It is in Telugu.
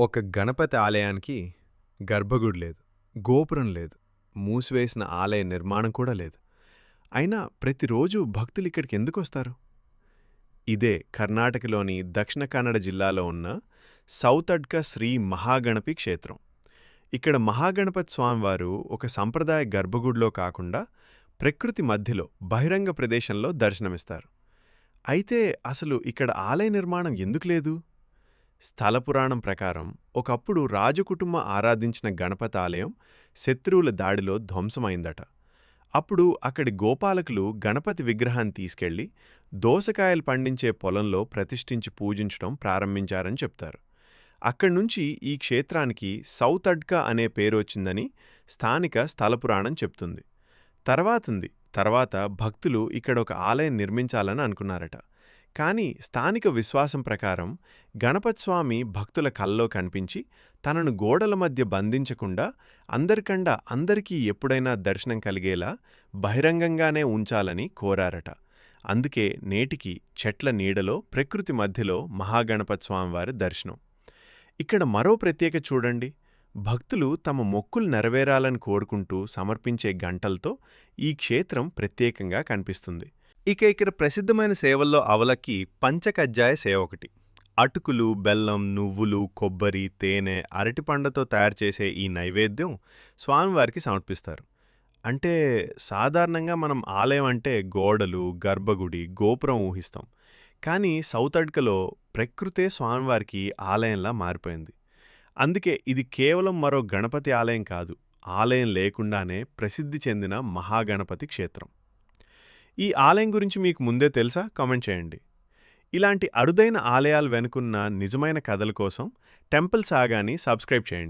ఒక గణపతి ఆలయానికి గర్భగుడి లేదు, గోపురం లేదు, మూసివేసిన ఆలయ నిర్మాణం కూడా లేదు. అయినా ప్రతిరోజు భక్తులు ఇక్కడికి ఎందుకొస్తారు? ఇదే కర్ణాటకలోని దక్షిణ కన్నడ జిల్లాలో ఉన్న సౌతడ్క శ్రీ మహాగణపి క్షేత్రం. ఇక్కడ మహాగణపతి స్వామివారు ఒక సంప్రదాయ గర్భగుడిలో కాకుండా ప్రకృతి మధ్యలో బహిరంగ ప్రదేశంలో దర్శనమిస్తారు. అయితే అసలు ఇక్కడ ఆలయ నిర్మాణం ఎందుకు లేదు? స్థల పురాణం ప్రకారం ఒకప్పుడు రాజకుటుంబం ఆరాధించిన గణపతి ఆలయం శత్రువుల దాడిలో ధ్వంసమైందట. అప్పుడు అక్కడి గోపాలకులు గణపతి విగ్రహాన్ని తీసుకెళ్లి దోసకాయలు పండించే పొలంలో ప్రతిష్ఠించి పూజించడం ప్రారంభించారని చెప్తారు. అక్కడ్నుంచి ఈ క్షేత్రానికి సౌతడ్క అనే పేరు వచ్చిందని స్థానిక స్థల పురాణం చెప్తుంది. తర్వాత భక్తులు ఇక్కడ ఒక ఆలయం నిర్మించాలని అనుకున్నారట. కానీ స్థానిక విశ్వాసం ప్రకారం గణపతి స్వామి భక్తుల కల్లో కనిపించి తనను గోడల మధ్య బంధించకుండా అందరికీ ఎప్పుడైనా దర్శనం కలిగేలా బహిరంగంగానే ఉంచాలని కోరారట. అందుకే నేటికి చెట్ల నీడలో ప్రకృతి మధ్యలో మహాగణపతి స్వామివారి దర్శనం. ఇక్కడ మరో ప్రత్యేకత చూడండి. భక్తులు తమ మొక్కులు నెరవేరాలని కోరుకుంటూ సమర్పించే గంటలతో ఈ క్షేత్రం ప్రత్యేకంగా కనిపిస్తుంది. ఇక్కడ ప్రసిద్ధమైన సేవల్లో అవలక్కి పంచకజ్జాయ సేవ ఒకటి. అటుకులు, బెల్లం, నువ్వులు, కొబ్బరి, తేనె, అరటిపండుతో తయారు చేసే ఈ నైవేద్యం స్వామివారికి సమర్పిస్తారు. అంటే సాధారణంగా మనం ఆలయం అంటే గోడలు, గర్భగుడి, గోపురం ఊహిస్తాం. కానీ సౌతడ్కలో ప్రకృతే స్వామివారికి ఆలయంలా మారిపోయింది. అందుకే ఇది కేవలం మరో గణపతి ఆలయం కాదు, ఆలయం లేకుండానే ప్రసిద్ధి చెందిన మహాగణపతి క్షేత్రం. ఈ ఆలయం గురించి మీకు ముందే తెలుసా? కామెంట్ చేయండి. ఇలాంటి అరుదైన ఆలయాలు వెనుకున్న నిజమైన కథల కోసం టెంపుల్ సాగాని సబ్స్క్రైబ్ చేయండి.